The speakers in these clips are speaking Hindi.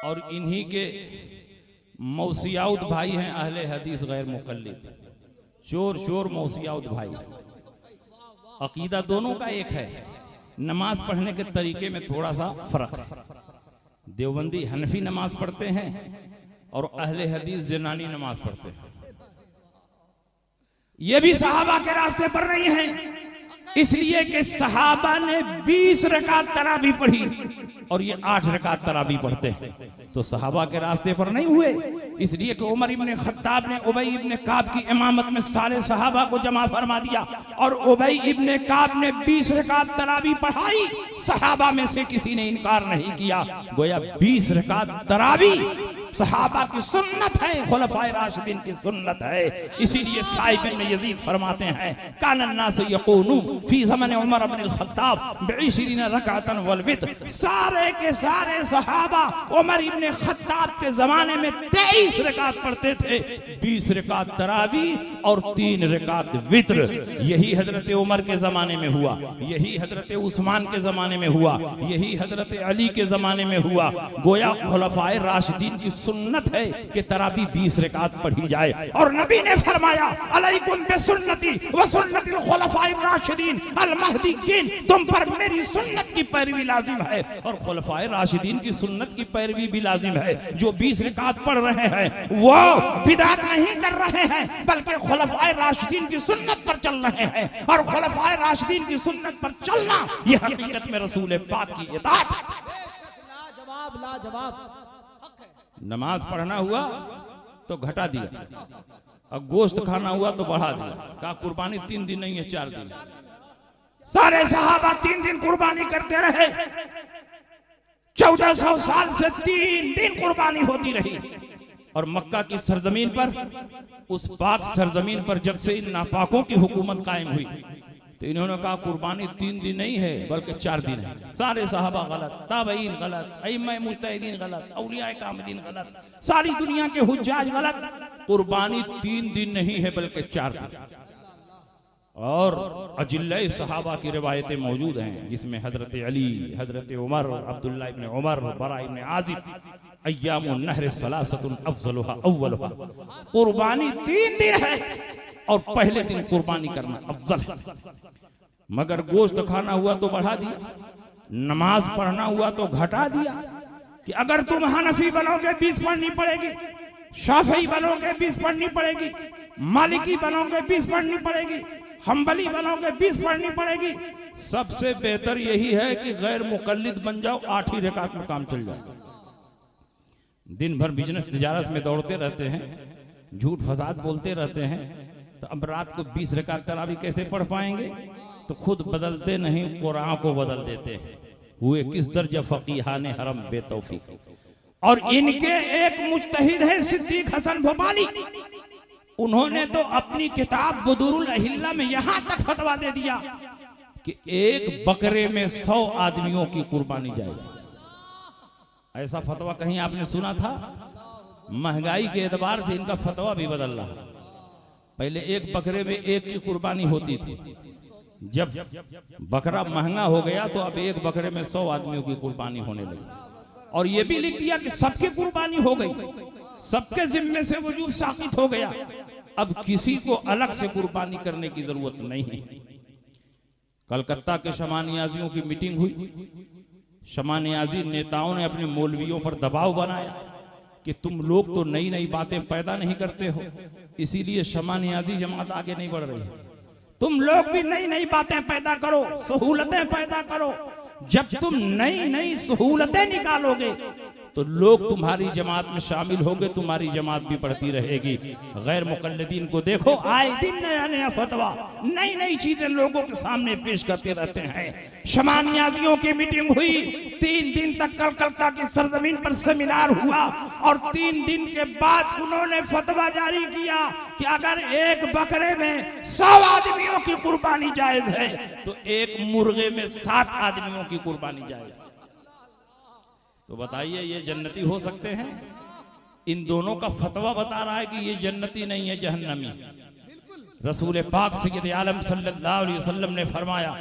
और इन्हीं के मौसियाउद भाई हैं अहले हदीस गैर मुकल्लिद, चोर चोर मौसियाउद भाई। अकीदा दोनों का एक है, नमाज पढ़ने के तरीके में थोड़ा सा फर्क है। देवबंदी हनफी नमाज पढ़ते हैं और अहले हदीस जनानी नमाज पढ़ते हैं। ये भी सहाबा के रास्ते पर नहीं है, इसलिए कि सहाबा ने 20 रकात तरावी पढ़ी और ये 8 रकात तरावी पढ़ते हैं, तो सहाबा के रास्ते पर नहीं हुए। इसलिए कि उमर इब्ने खत्ताब ने उबई इब्ने काब की इमामत में सारे सहाबा को जमा फरमा दिया और उबई इब्ने काब ने 20 रकात तरावी पढ़ाई। सहाबा में से किसी ने इनकार नहीं किया। गोया 20 रकात तरावी सहाबा की सुन्नत है, खुलफाए राशिदीन की सुन्नत है। इसीलिए साहिब इब्न यजीद फरमाते हैं कान अन्नास यकूनु फी ज़मन उमर इब्न अल-खत्ताब बि'श्रीन रकातन वल वित्र। सारे के सारे सहाबा उमर इब्न खत्ताब के जमाने में 23 रकात पढ़ते थे, 20 रकात तरावी और 3 रकात वित्र। यही हजरत उमर के जमाने में हुआ, यही हजरत उस्मान के जमाने में हुआ, यही हजरत अली के जमाने में हुआ। गोया खुलफाए राशिदीन की सुन्नत है कि तरावी 20 रकात पढ़ी जाए। और नबी ने फरमाया अलैकुम बिसुन्नती व सुन्नतिल खुलफाए राशिदीन अल महदीयीन, तुम पर मेरी सुन्नत की पैरवी लाजिम है और खुलफाए राशिदीन की सुन्नत की पैरवी भी लाजिम है। जो 20 रकात पढ़ रहे हैं वो बिदअत नहीं कर रहे हैं, बल्कि खुलफाए राशिदीन की सुन्नत पर चल रहे हैं। और खुलफाए राशिदीन की सुन्नत पर चलना ये हकीकत में रसूल पाक की इताअत है। लाजवाब लाजवाब। नमाज पढ़ना हुआ तो घटा दिया, और गोश्त खाना हुआ तो बढ़ा दिया। का कुर्बानी 3 दिन नहीं है 4 दिन। सारे सहाबा 3 दिन कुर्बानी करते रहे। 1400 साल से 3 दिन कुर्बानी होती रही। और मक्का की सरजमीन पर, उस पाक सरजमीन पर जब से इन नापाकों की हुकूमत कायम हुई तो इन्होंने कहा कुर्बानी 3 दिन नहीं है बल्कि 4 दिन है। सारे सहाबा गलत, ताबईन गलत, अइम्मा मुज्तहिदीन गलत, औलिया कामिलीन गलत, सारी दुनिया के हुज्जाज गलत। कुर्बानी 3 दिन नहीं है बल्कि 4 दिन। और अजिल्ले सहाबा की रिवायतें मौजूद हैं जिसमें हजरत अली, हजरत उमर, अब्दुल्ला इब्न उमर, बरा इब्न आजिब, अय्यामुन नहर सलासतुन अफजलुहा अव्वलुहा। कुर्बानी 3 दिन है और पहले दिन कुर्बानी करना अफजल है। मगर गोश्त खाना हुआ तो बढ़ा दिया, नमाज पढ़ना हुआ तो घटा दिया। कि अगर तुम हनफी बनोगे 20 पढ़नी पड़ेगी, शाफी बनोगे 20 पढ़नी पड़ेगी, मालिकी बनोगे 20 पढ़नी पड़ेगी, हम्बली बनोगे 20 पढ़नी पड़ेगी। सबसे बेहतर यही है कि गैर मुकल्लिद बन जाओ, 8 ही रकात में काम चल जाए। दिन भर बिजनेस तिजारत में दौड़ते रहते हैं, झूठ फसाद बोलते रहते हैं, तो अब रात को 20 रकात तरावी कैसे पढ़ पाएंगे? तो खुद बदलते नहीं, कुरान को बदल देते हैं। हुए किस दर्जा फकीहाने हरम बेतौफीक। और इनके एक मुज्तहिद है सिद्दीक हसन भोपाली, उन्होंने तो अपनी किताब बदरुल अहिल्ला में यहां तक फतवा दे दिया कि एक बकरे में 100 आदमियों की कुर्बानी जायज। ऐसा फतवा कहीं आपने सुना था? महंगाई के एतबार से इनका फतवा भी बदल रहा। पहले एक बकरे में एक की कुर्बानी होती थी, जब बकरा महंगा हो गया तो अब एक बकरे में 100 आदमियों की कुर्बानी होने लगी। और यह भी लिख दिया कि सबकी कुर्बानी हो गई, सबके जिम्मे से वजूद साकित हो गया, अब किसी को अलग से कुर्बानी करने की जरूरत नहीं है। कलकत्ता के शमा नियाजियों की मीटिंग हुई। शमा नियाजी नेताओं ने अपने मौलवियों पर दबाव बनाया कि तुम लोग तो नई नई बातें पैदा नहीं करते हो, इसीलिए शमा नियाजी जमात आगे नहीं बढ़ रही है। तुम लोग भी नई नई बातें पैदा करो, सहूलतें पैदा करो। जब तुम नई नई सहूलतें निकालोगे तो लोग तुम्हारी जमात में शामिल होंगे, तुम्हारी जमात भी बढ़ती रहेगी। गैर मुकल्लिदीन को देखो, आए दिन नया नया फतवा, नई नई चीजें लोगों के सामने पेश करते रहते हैं। शमा नियाजियों की मीटिंग हुई, 3 दिन तक कलकत्ता की सरजमीन पर सेमिनार हुआ और 3 दिन के बाद उन्होंने फतवा जारी किया कि अगर एक बकरे में 100 आदमियों की कुर्बानी जायज है तो एक मुर्गे में 7 आदमियों की कुर्बानी जायज है। तो बताइए ये जन्नती हो सकते हैं? इन दोनों का फतवा बता रहा है कि ये जन्नती नहीं है, जहन्नमी। रसूल पाक सय्यद आलम सल्लल्लाहु अलैहि वसल्लम ने फरमाया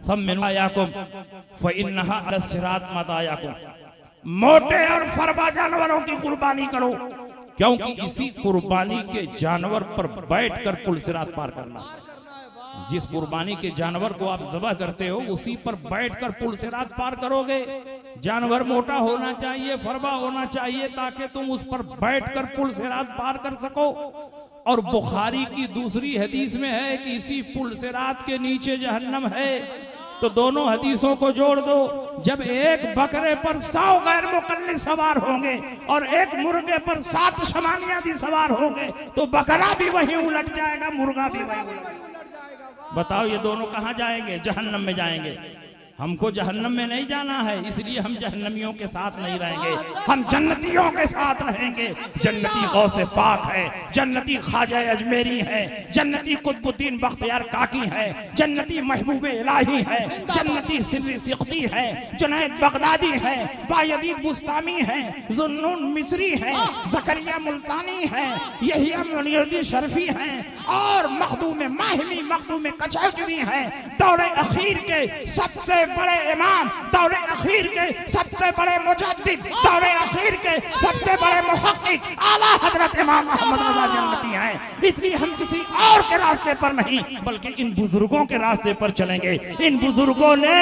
फमिन आयाकुम फइन्नहा अला सिरात मतायाकुम, मोटे और फरबा जानवरों की कुर्बानी करो, क्योंकि इसी कुर्बानी के जानवर पर बैठकर पुल सिरात पार करना। जिस कुर्बानी के जानवर को आप ज़बह करते हो उसी पर बैठकर पुल सिरात पार करोगे। जानवर मोटा होना चाहिए, फरबा होना चाहिए, ताकि तुम उस पर बैठकर पुल सिरात पार कर सको। और बुखारी की दूसरी हदीस में है कि इसी पुल सिरात के नीचे जहन्नम है। तो दोनों हदीसों को जोड़ दो। जब एक बकरे पर 100 गैर मुकल्लिद सवार होंगे और एक मुर्गे पर 7 शमानियाजी सवार होंगे तो बकरा भी वहीं उलट जाएगा, मुर्गा भी वहीं उलट जाएगा। बताओ ये दोनों कहां जाएंगे? जहन्नम में जाएंगे। हमको जहन्नम में नहीं जाना है, इसलिए हम जहन्नमियों के साथ नहीं रहेंगे, हम जन्नतियों के साथ रहेंगे। जन्नती गौसे पाक है, जन्नती ख्वाजा अजमेरी है, जन्नती कुतुबुद्दीन बख्तियार काकी है, जन्नती महबूब इलाही है, जन्नती सिर्री सिख्ती है, जुनैद बगदादी है, बायजीद बुस्तामी है, जुन्नून मिस्री है, जकरिया मुल्तानी है, यहिया मुनीरुद्दीन शरफी है और मखदूम माहिमी मखदूम कचौजवी है। दौरे अखीर के सबसे बड़े इमाम, दौरे अखीर के सबसे बड़े मुजद्दिद, दौरे अखीर के सबसे बड़े मुहक्किक आला हजरत इमाम अहमद रजा जन्नती हैं। इसलिए हम किसी और के रास्ते पर नहीं बल्कि इन बुजुर्गों के रास्ते पर चलेंगे। इन बुजुर्गों ने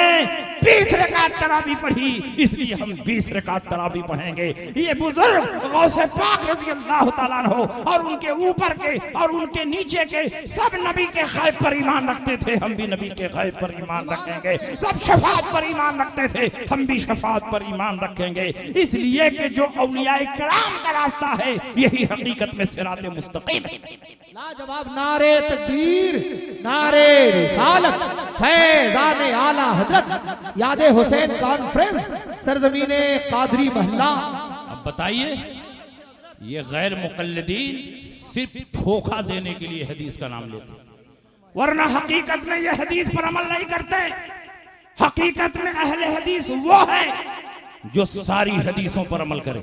20 रकात तरावी पढ़ी, इसलिए हम 20 रकात तरावी पढ़ेंगे। ये बुजुर्ग गौसे पाक रज़ी अल्लाह तआला अन्हु और उनके ऊपर के और उनके नीचे के सब नबी के गैब पर ईमान रखते थे, हम भी नबी के गैब पर ईमान रखेंगे। सब शफाअत पर ईमान रखते थे, हम भी शफाअत पर ईमान रखेंगे। इसलिए कि जो औलियाए किराम का रास्ता है यही हकीकत में सिराते मुस्तकीम है। लाजवाब नारे तकबीर, नारे रिसालत, फैज़ाने आला हजरत, यादे हुसैन कॉन्फ्रेंस, सरजमीने कादरी महल्ला। अब बताइए, ये गैर मुकल्लिदीन सिर्फ धोखा देने के लिए हदीस का नाम लेते, वरना हकीकत में ये हदीस पर अमल नहीं करते। हकीकत में अहले हदीस वो है जो सारी हदीसों पर अमल करे।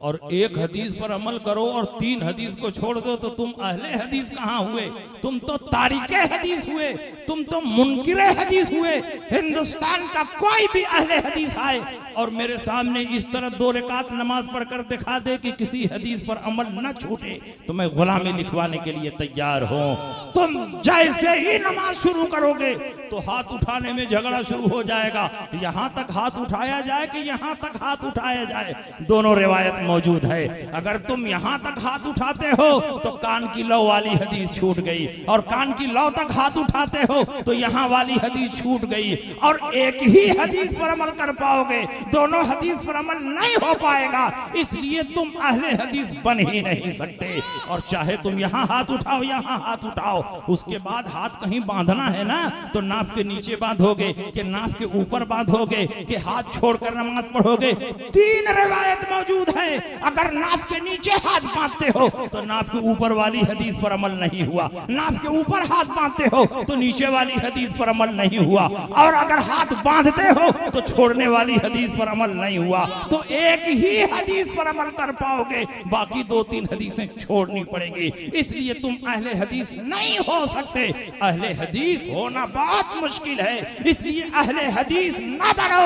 और एक हदीस पर अमल करो और 3 हदीस को छोड़ दो तो तुम अहले हदीस कहाँ हुए? तुम तो तारिके हदीस हुए, तुम तो मुनकिरे हदीस हुए। हिंदुस्तान का कोई भी अहले हदीस आए और मेरे सामने इस तरह 2 रकात नमाज पढ़कर दिखा दे कि किसी हदीस पर अमल न छूटे तो मैं गुलामी लिखवाने के लिए तैयार हूँ। तुम जैसे ही नमाज शुरू करोगे तो हाथ उठाने में झगड़ा शुरू हो जाएगा। यहाँ तक हाथ उठाया जाए कि यहाँ तक हाथ उठाया जाए, दोनों रिवायत मौजूद है। अगर तुम यहाँ तक हाथ उठाते हो तो कान की लौ वाली हदीस छूट गई, और कान की लौ तक हाथ उठाते हो तो यहाँ वाली हदीस छूट गई। और एक ही हदीस पर अमल कर पाओगे, दोनों हदीस पर अमल नहीं हो पाएगा। इसलिए तुम अहले हदीस बन ही नहीं सकते। और चाहे तुम यहाँ हाथ उठाओ, यहाँ हाथ उठाओ, उसके बाद हाथ कहीं बांधना है ना तो नाफ के नीचे बांधोगे कि नाफ के ऊपर बांधोगे कि हाथ छोड़कर नमाज पढ़ोगे। 3 रिवायत मौजूद है। अगर नाफ के नीचे हाथ बांधते हो तो नाफ के ऊपर वाली हदीस पर अमल नहीं हुआ, नाफ के ऊपर हाथ बांधते हो तो नीचे वाली हदीस पर अमल नहीं हुआ, और अगर हाथ बांधते हो तो छोड़ने वाली हदीस पर अमल नहीं हुआ। तो एक ही हदीस पर अमल कर पाओगे, बाकी 2-3 हदीसें छोड़नी पड़ेंगी। इसलिए तुम अहले हदीस नहीं हो सकते। अहले हदीस होना बहुत मुश्किल है। इसलिए अहले हदीस ना बनो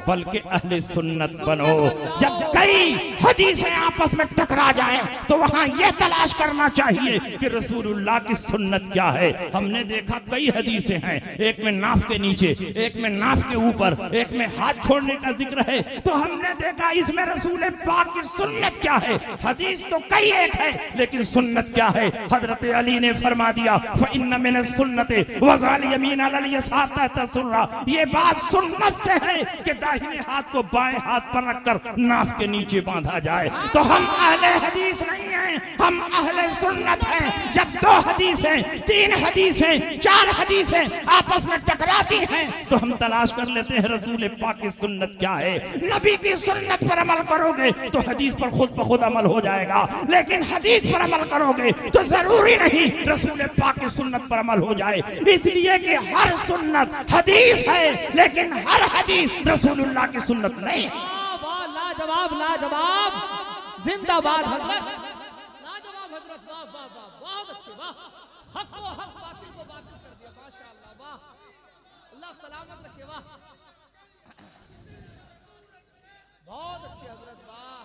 बल्कि अहले सुन्नत बनो। जब कई हदीसें आपस में टकरा जाएं तो वहां यह तलाश करना चाहिए कि रसूलुल्लाह की सुन्नत क्या है। हमने देखा कई हदीसें हैं, एक में नाफ के नीचे, एक में नाफ के ऊपर, एक में हाथ छोड़ने का जिक्र है। तो हमने देखा इसमें रसूल पाक की सुन्नत क्या है। हदीस तो कई एक है लेकिन सुन्नत क्या है? हजरत अली ने फरमा दिया फइन्न मिन सुन्नति वज़ाल यमीन अलल यसार तहत सुर्रा। ये बात सुन्नत से है कि दाहिने हाथ को बाएं हाथ पर रखकर नाफ के नीचे बांधा जाए। तो हम अहले हदीस नहीं हैं, हम अहले सुन्नत हैं। जब 2 हदीसें, 3 हदीसें, 4 हदीसें आपस में टकराती हैं तो हम तलाश कर लेते हैं रसूल पाक की सुन्नत क्या है। नबी की सुन्नत पर अमल करोगे तो हदीस पर खुद ब खुद अमल हो जाएगा, लेकिन हदीस पर अमल करोगे तो जरूरी नहीं रसूल पाक की सुन्नत पर अमल हो जाए। इसलिए कि हर सुन्नत हदीस है लेकिन हर हदीस रसूलुल्लाह की सुन्नत नहीं। लाजवाब, लाजवाब, जिंदाबाद हजरत, लाजवाब हजरत, वाह वाह वाह, बहुत अच्छे, वाह। हक को हक, बातिल को बातिल कर दिया, माशाअल्लाह, वाह, अल्लाह सलामत रखे, वाह। बहुत अच्छे हजरत, वाह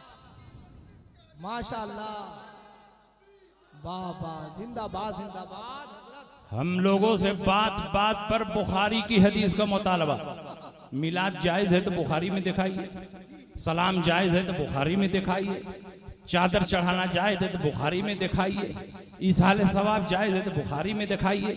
माशाअल्लाह, वाह वाह, जिंदाबाद जिंदाबाद हजरत। हम लोगों से बात बात पर बुखारी की हदीस का मुतालबा। मिलाद जायज है तो बुखारी में दिखाइए, सलाम जायज है तो बुखारी में दिखाइए, चादर चढ़ाना जायज है तो बुखारी में दिखाइए, ईसाले सवाब जायज है तो बुखारी में दिखाइए,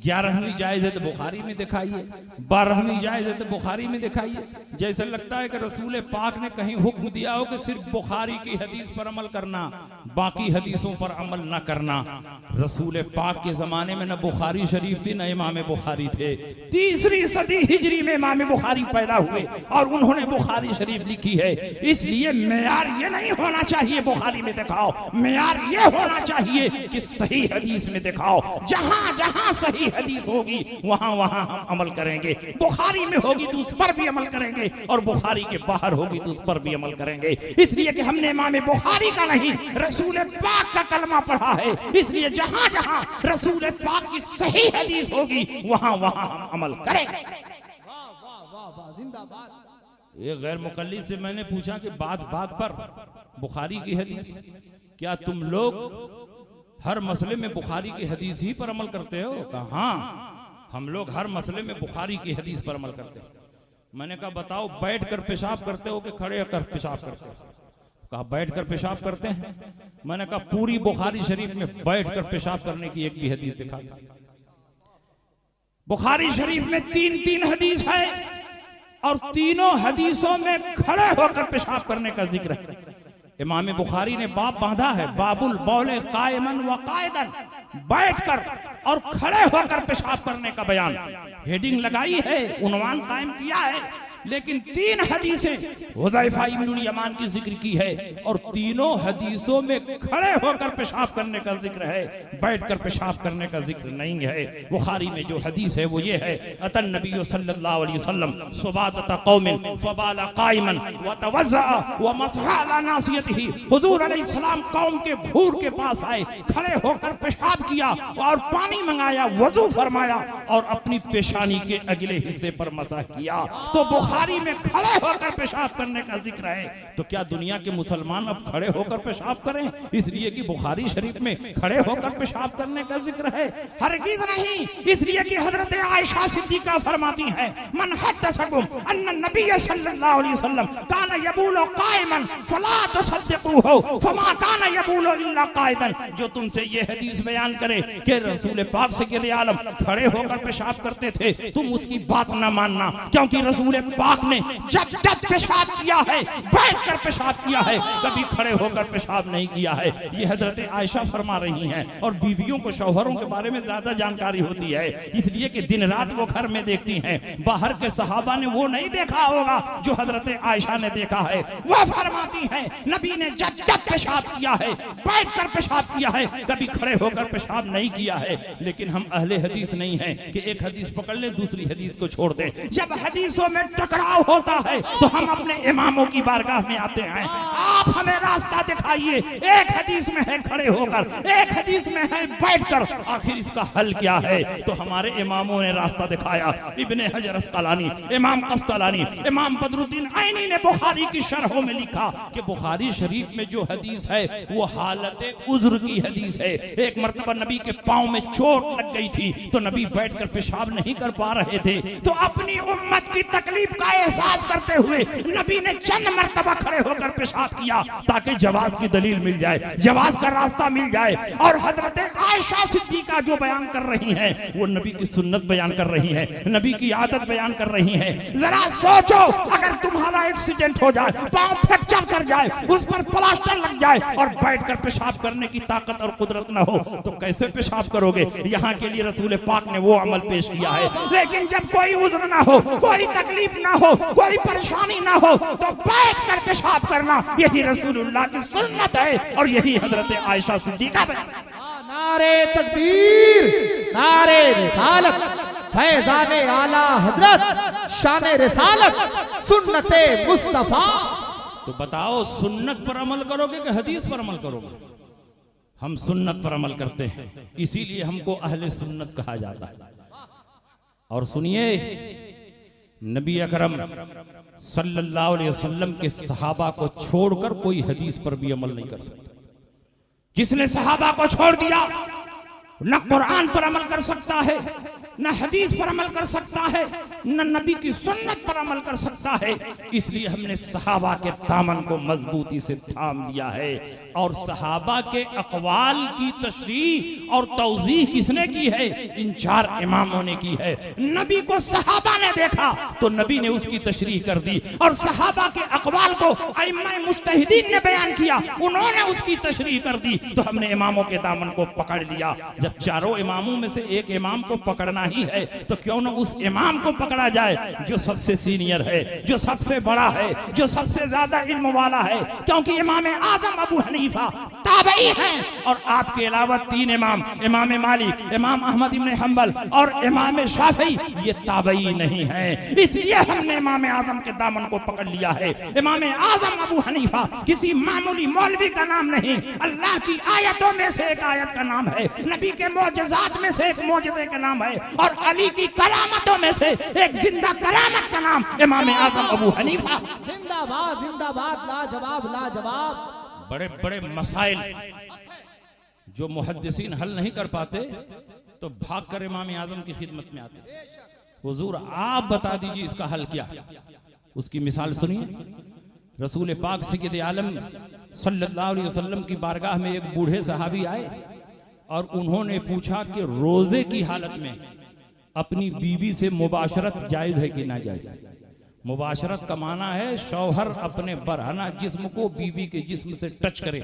11वीं जायज है तो बुखारी में दिखाइए, 12वीं जायज है तो बुखारी में दिखाइए। जैसे लगता है कि रसूल पाक ने कहीं हुक्म दिया हो कि सिर्फ बुखारी की हदीस पर अमल करना, बाकी हदीसों पर अमल न करना। रसूल पाक के जमाने में न बुखारी शरीफ थी न इमाम बुखारी थे। 3री सदी हिजरी में इमाम बुखारी पैदा हुए और उन्होंने बुखारी शरीफ लिखी है। इसलिए मेयार ये नहीं होना चाहिए बुखारी में दिखाओ, मेयार ये होना चाहिए कि सही हदीस में दिखाओ। जहां जहां सही हदीस होगी वहां वहां हम अमल करेंगे। बुखारी में होगी तो उस पर भी अमल करेंगे और बुखारी के बाहर होगी तो उस पर भी अमल करेंगे। इसलिए कि हमने इमाम बुखारी का नहीं रसूल पाक का कलमा पढ़ा है, इसलिए जहां जहां रसूल पाक की सही हदीस होगी वहां वहां हम अमल करेंगे। वाह वाह वाह वाह, जिंदाबाद। ये गैर मुकल्लिद से मैंने पूछा कि बात बात पर बुखारी की हदीस, क्या तुम लोग हर मसले में बुखारी की हदीस ही पर अमल करते हो? कहा हाँ, हम लोग हर मसले में बुखारी की हदीस पर अमल करते हैं। मैंने कहा बताओ बैठकर पेशाब करते हो कि खड़े होकर पेशाब करते हो? कहा बैठकर पेशाब करते हैं। मैंने कहा पूरी बुखारी शरीफ में बैठकर पेशाब करने की एक भी हदीस दिखा। बुखारी शरीफ में 3 हदीस है और तीनों हदीसों में खड़े होकर पेशाब करने का जिक्र है। इमाम बुखारी ने बाब बांधा है, बाबुल बौले कायमन व कायदन, बैठकर और खड़े होकर पेशाब करने का बयान। हेडिंग लगाई है, उन्वान कायम किया है, लेकिन 3 हदीसें हुज़ैफा इब्नुल यमान की जिक्र की है और तीनों हदीसों में खड़े होकर पेशाब करने का जिक्र है, बैठकर पेशाब करने का जिक्र नहीं है। बुखारी में जो हदीस है वो ये है, अतन नबी सल्लल्लाहु अलैहि वसल्लम सुबात कौमिन फबाला काइमन व तवज़्ज़ा व मसहा अला नासियतिही। हुजूर अलैहिस्सलाम कौम के घूर के पास आए, खड़े होकर पेशाब किया और पानी मंगाया, वजू फरमाया और अपनी पेशानी के अगले हिस्से पर मसह किया। तो बुखारी में खड़े होकर पेशाब करने का जिक्र है, तो क्या दुनिया के मुसलमान अब खड़े होकर पेशाब करें इसलिए कि बुखारी शरीफ में खड़े होकर पेशाब करने का जिक्र है? हरगिज़ नहीं, इसलिए कि हजरत आयशा सिद्दीका फरमाती है, मन हद्दसकुम अन्ना नबी सल्लल्लाहु अलैहि वसल्लम काना यबूलु काइमन फला तसद्दक़ूहु फमा काना यबूलु इल्ला काइदन। जो तुमसे ये हदीस बयान करे कि रसूल पाक सल्लल्लाहु अलैहि वसल्लम खड़े होकर पेशाब करते थे, तुम उसकी बात न मानना, क्योंकि रसूल पाक ने जब जब पेशाब किया है बैठकर पेशाब किया है, कभी खड़े होकर पेशाब नहीं किया है। ये हजरत आयशा फरमा रही हैं और बीवियों को शौहरों के बारे में ज्यादा जानकारी होती है, इसलिए कि दिन रात वो घर में देखती हैं। बाहर के सहाबा ने वो नहीं देखा होगा जो हजरत आयशा ने देखा है। वो फरमाती है नबी ने जब जब पेशाब किया है बैठकर पेशाब किया है, कभी खड़े होकर पेशाब नहीं किया है। लेकिन हम अहले हदीस नहीं हैं कि एक हदीस पकड़ ले दूसरी हदीस को छोड़ दें। जब हदीसों में टकराव होता है तो हम अपने इमामों की बारगाह में आते हैं, आप हमें रास्ता दिखाइए। एक हदीस में है खड़े होकर, एक हदीस में है बैठकर, आखिर इसका हल क्या है? तो हमारे इमामों ने रास्ता दिखाया। इब्ने हजर अस्कलानी, इमाम कस्तलानी, इमाम बदरुद्दीन आइनी ने बुखारी की शरहों में लिखा कि बुखारी शरीफ में जो हदीस है वो हालत उज़्र की हदीस है। एक मर्तबा नबी के पांव में चोट लग गई थी तो नबी बैठकर पेशाब नहीं कर पा रहे थे, तो अपनी उम्मत की तकलीफ का एहसास करते हुए नबी ने चंद मर्तबा खड़े होकर पेशाब किया ताकि जवाज की दलील मिल जाए, जवाज का रास्ता मिल जाए। और हजरत आयशा सिद्दीका जो बयान कर रही हैं वो नबी की सुन्नत बयान कर रही हैं, नबी की आदत बयान कर रही हैं। जरा सोचो, अगर तुम्हारा एक्सीडेंट हो जाए, पांव फ्रैक्चर कर जाए, उस पर प्लास्टर लग जाए और बैठकर पेशाब करने की ताकत और कुदरत न हो तो कैसे पेशाब करोगे? यहाँ के लिए रसूल पाक ने वो अमल पेश किया है। लेकिन जब कोई उज़्र ना हो, कोई तकलीफ ना हो, कोई परेशानी ना हो तो बैठकर पेशाब करना यही रसूलुल्लाह की सुन्नत है और यही हजरत आयशा सिद्दीका है। नारे तकबीर, नारे रिसालत, फैज़ाने आला हजरत, शाने रिसालत, सुन्नते मुस्तफा। तो बताओ सुन्नत पर अमल करोगे कि हदीस पर अमल करोगे? हम सुन्नत पर अमल करते हैं, इसीलिए हमको अहले सुन्नत कहा जाता है। और सुनिए, नबी अकरम सल्लल्लाहु अलैहि वसल्लम के सहाबा को छोड़कर कोई हदीस पर भी अमल नहीं कर सकता। जिसने सहाबा को छोड़ दिया न कुरान पर अमल कर सकता है, न हदीस पर अमल कर सकता है, न नबी की सुन्नत पर अमल कर सकता है। इसलिए हमने सहाबा के दामन को मजबूती से थाम लिया है। और सहाबा के अकवाल की तशरीह और तौजीह किसने की है? इन 4 इमामों ने की है। नबी को सहाबा ने देखा तो नबी ने उसकी तशरीह कर दी, और सहाबा के अकवाल को अइम्मा मुज्तहिदीन ने बयान किया, उन्होंने उसकी तशरीह कर दी। तो हमने इमामों के दामन को पकड़ लिया। जब चारों इमामों में से एक इमाम को पकड़ना ही है तो क्यों ना उस इमाम को पकड़ा जाए जो सबसे सीनियर है, जो सबसे बड़ा है, जो सबसे ज्यादा इल्म वाला है। क्योंकि इमाम आजम अबू हनीफा ताबई हैं, और आपके अलावा 3 इमाम, इमाम मालिक, इमाम अहमद इब्न हंबल और इमाम शाफी, ये ताबई नहीं है। इसलिए हमने इमाम आजम के दामन को पकड़ लिया है। इमाम आजम अबू हनीफा किसी मामूली मौलवी का नाम नहीं, अल्लाह की आयतों में से एक आयत का नाम है, नबी के मौजज़ात में से एक मौजज़े का नाम है, और अली की करामतों में से एक जिंदा करामत का नाम इमाम आजम अबू हनीफा। जिंदाबाद जिंदाबाद, लाजवाब लाजवाब। बड़े बड़े मसाइल जो मुहद्दिसीन हल नहीं कर पाते तो भागकर इमाम आजम की खिदमत में आते। हुजूर आप बता दीजिए इसका हल क्या। उसकी मिसाल सुनिए। रसूल पाक सय्यद आलम सल्लल्लाहु अलैहि वसल्लम की बारगाह में एक बूढ़े सहाबी आए और उन्होंने पूछा कि रोजे की हालत में अपनी बीवी से मुबाशरत जायज है कि ना जायज। मुबाशरत का माना है शौहर अपने बरहना जिस्म को बीवी के जिस्म से टच करे,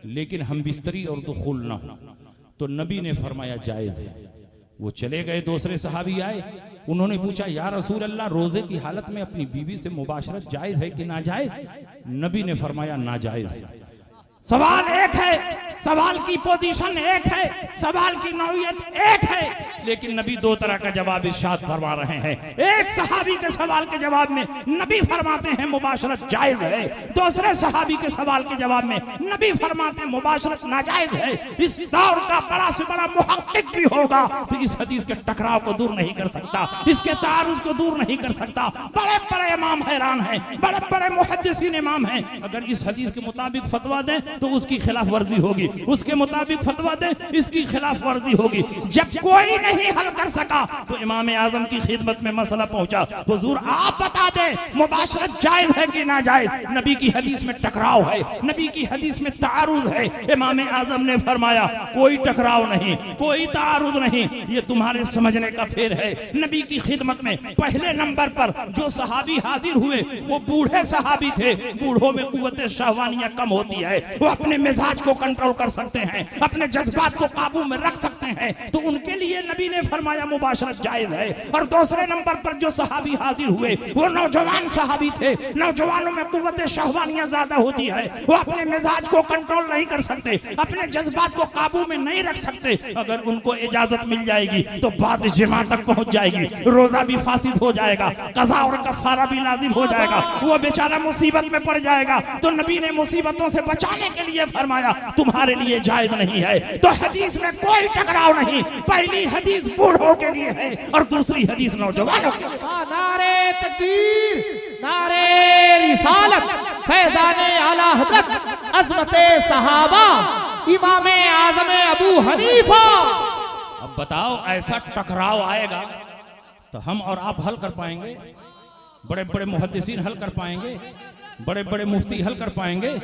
लेकिन हम बिस्तरी और दुखुल ना हो। तो नबी ने फरमाया जायज है। वो चले गए। दूसरे सहाबी आए, उन्होंने पूछा या रसूल अल्लाह, रोजे की हालत में अपनी बीवी से मुबाशरत जायज है कि नाजायज? नबी ने फरमाया नाजायज है। सवाल एक है, सवाल की पोजीशन एक है, सवाल की नौयत एक है, लेकिन नबी 2 तरह का जवाब इरशाद फरमा रहे हैं। एक सहाबी के सवाल के जवाब में नबी फरमाते हैं मुबाशरत जायज है, दूसरे सहाबी के सवाल के जवाब में नबी फरमाते हैं मुबाशरत नाजायज है। इस दौर का बड़ा से बड़ा मुहक्किक भी होगा तो इस हदीस के टकराव को दूर नहीं कर सकता, इसके तारुज को दूर नहीं कर सकता। बड़े बड़े इमाम हैरान हैं, बड़े बड़े मुहद्दिसीन इमाम हैं। अगर इस हदीस के मुताबिक फतवा दें तो उसकी खिलाफ वर्जी होगी, उसके मुताबिक फतवा दे इसकी खिलाफ वर्जी होगी। जब कोई नहीं हल कर सका तो इमाम आजम की खिदमत में मसला पहुंचा, हुजूर आप बता दें मुबाशरत जायज है कि ना जायज। नबी की हदीस में टकराव है, नबी की हदीस में तारुज है। इमाम आजम ने फरमाया कोई टकराव नहीं, कोई तारुज नहीं, ये तुम्हारे समझने का फेर है। नबी की खिदमत में पहले नंबर पर जो सहाबी हाजिर हुए वो बूढ़े सहाबी थे। बूढ़ों में कुव्वत शहवानिया कम होती है, वो अपने मिजाज को कंट्रोल कर सकते हैं, अपने जज्बात को काबू में रख सकते हैं, तो उनके लिए नबी ने फरमाया मुबाशरत जायज है। और दूसरे नंबर पर जो सहाबी हाजिर हुए वो नौजवान सहाबी थे। नौजवानों में कुव्वत शहवानिया ज्यादा होती है, वो अपने मिजाज को कंट्रोल नहीं कर सकते, अपने जज्बात को काबू में नहीं रख सकते। अगर उनको इजाजत मिल जाएगी तो बात जिमा तक पहुंच जाएगी, रोजा भी फासिद हो जाएगा, कज़ा और कफ़ारा भी लाजिम हो जाएगा, वो बेचारा मुसीबत में पड़ जाएगा। तो नबी ने मुसीबतों से बचाने के लिए फरमाया तुम्हारे लिए जायज नहीं है। तो हदीस में कोई टकराव नहीं, पहली हदीस बूढ़ों के लिए है और दूसरी हदीस नौजवानों के लिए। नारे तकबीर, नारे रिसालत, फैज़ाने आला हज़रत, अज़मते सहाबा, इमाम आज़म अबू हनीफा। अब बताओ ऐसा टकराव आएगा तो हम और आप हल कर पाएंगे? बड़े बड़े मुहद्दिसीन हल कर पाएंगे? बड़े बड़े मुफ्ती हल कर पाएंगे?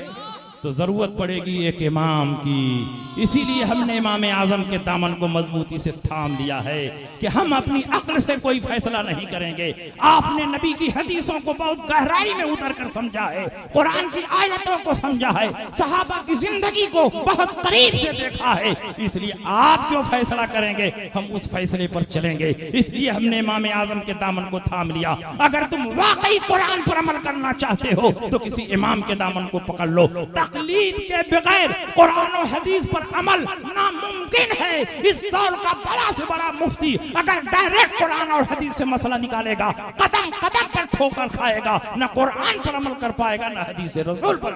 तो जरूरत पड़ेगी एक इमाम की। इसीलिए हमने इमाम आजम के दामन को मजबूती से थाम लिया है कि हम अपनी अक्ल से कोई फैसला नहीं करेंगे। आपने नबी की हदीसों को बहुत गहराई में उतर कर समझा है, कुरान की आयतों को समझा है, सहाबा की जिंदगी को बहुत करीब से देखा है। इसलिए आप जो फैसला करेंगे हम उस फैसले पर चलेंगे। इसलिए हमने इमाम आजम के दामन को थाम लिया। अगर तुम वाकई कुरान पर अमल करना चाहते हो तो किसी इमाम के दामन को पकड़ लो। तकलीद के बगैर कुरान और हदीस पर अमल नामुमकिन है। इस दौर का बड़ा से बड़ा मुफ्ती अगर डायरेक्ट कुरान और हदीस से मसला निकालेगा कदम कदम पर ठोकर खाएगा, न कुरान पर अमल कर पाएगा न हदीस रसूल पर।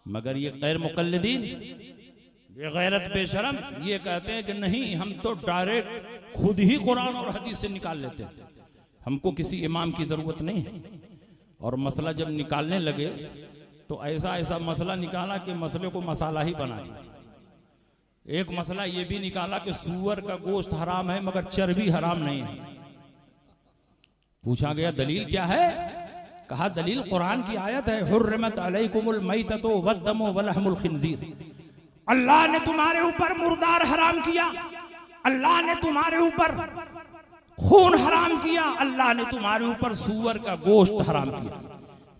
मगर ये गैर मुकल्लिदीन, ये गैरत बेशरम ये कहते हैं कि नहीं हम तो डायरेक्ट खुद ही कुरान और हदीस से निकाल लेते हैं। हमको किसी इमाम की जरूरत नहीं है। और मसला जब निकालने लगे तो ऐसा ऐसा मसला निकाला कि मसले को मसाला ही बना दिया। एक मसला ये भी निकाला कि सूअर का गोश्त हराम है मगर चर्बी हराम नहीं है। पूछा गया दलील क्या है? कहा दलील कुरान की आयत है, हुर्रिमत अलैकुमुल मैततु वद्दमु वलहमुल खिंजीर। अल्लाह ने तुम्हारे ऊपर मुर्दार हराम किया, अल्लाह ने तुम्हारे ऊपर खून हराम किया, अल्लाह ने तुम्हारे ऊपर सूअर का गोश्त हराम किया।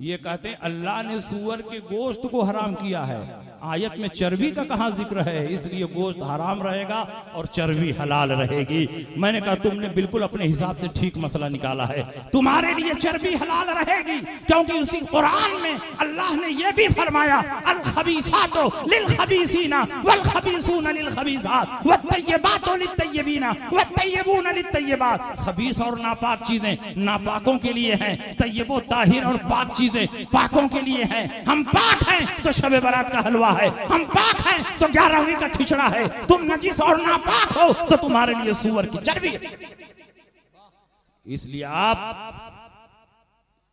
ये कहते हैं अल्लाह ने सूअर के गोश्त को हराम किया है, आयत में चर्बी का कहां जिक्र है, इसलिए गोश्त हराम रहेगा और चर्बी हलाल रहेगी। मैंने कहा तुमने बिल्कुल अपने हिसाब से ठीक मसला निकाला है। तुम्हारे लिए चर्बी हलाल रहेगी क्योंकि उसी कुरान में अल्लाह ने यह भी फरमाया, अल खबीसातु लिल खबीसीना वल खबीसूना लिल खबीसात वत्तय्यिबातु लित तय्यिबीना वत्तय्यिबूना लित तय्यिबात। खबीस और नापाक चीजें नापाकों के लिए हैं, तय्यिबो ताहिर और पाक चीजें पाकों के लिए हैं। हम पाक हैं तो शब बारात का हलवा है, हम पाक हैं तो 11वीं का खिचड़ा है। तुम नजीस और नापाक हो तो तुम्हारे लिए सूअर की चर्बी है। इसलिए आप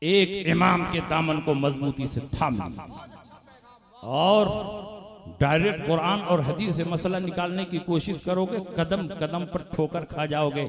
एक इमाम के दामन को मजबूती से थाम लीजिए और डायरेक्ट कुरान और हदीस से मसला निकालने की कोशिश करोगे, कदम कदम पर ठोकर खा जाओगे।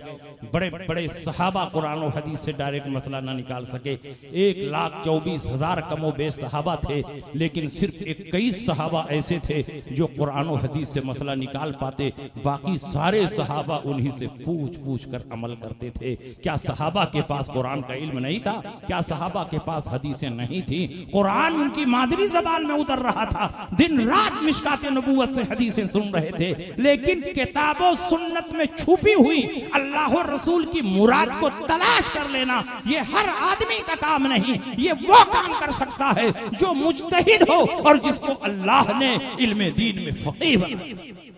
बड़े बड़े सहाबा कुरान और हदीस से डायरेक्ट मसला ना निकाल सके। 1,24,000 कमोबेश सहाबा थे, लेकिन सिर्फ 21 सहाबा ऐसे थे जो कुरान और हदीस से मसला निकाल पाते। बाकी सारे सहाबा उन्हीं से पूछ पूछ कर अमल करते थे। क्या सहाबा के पास कुरान का इल्म नहीं था? क्या सहाबा के पास हदीसें नहीं थी? कुरान उनकी मादरी जबान में उतर रहा था, दिन रात मिशकात नबूवत से हदीसें सुन रहे थे, लेकिन किताबों सुन्नत में छुपी हुई अल्लाह और रसूल की मुराद को तलाश कर लेना ये हर आदमी का काम नहीं। ये वो काम कर सकता है जो मुज्तहिद हो और जिसको अल्लाह ने इल्मे दीन में फकीह बनाया।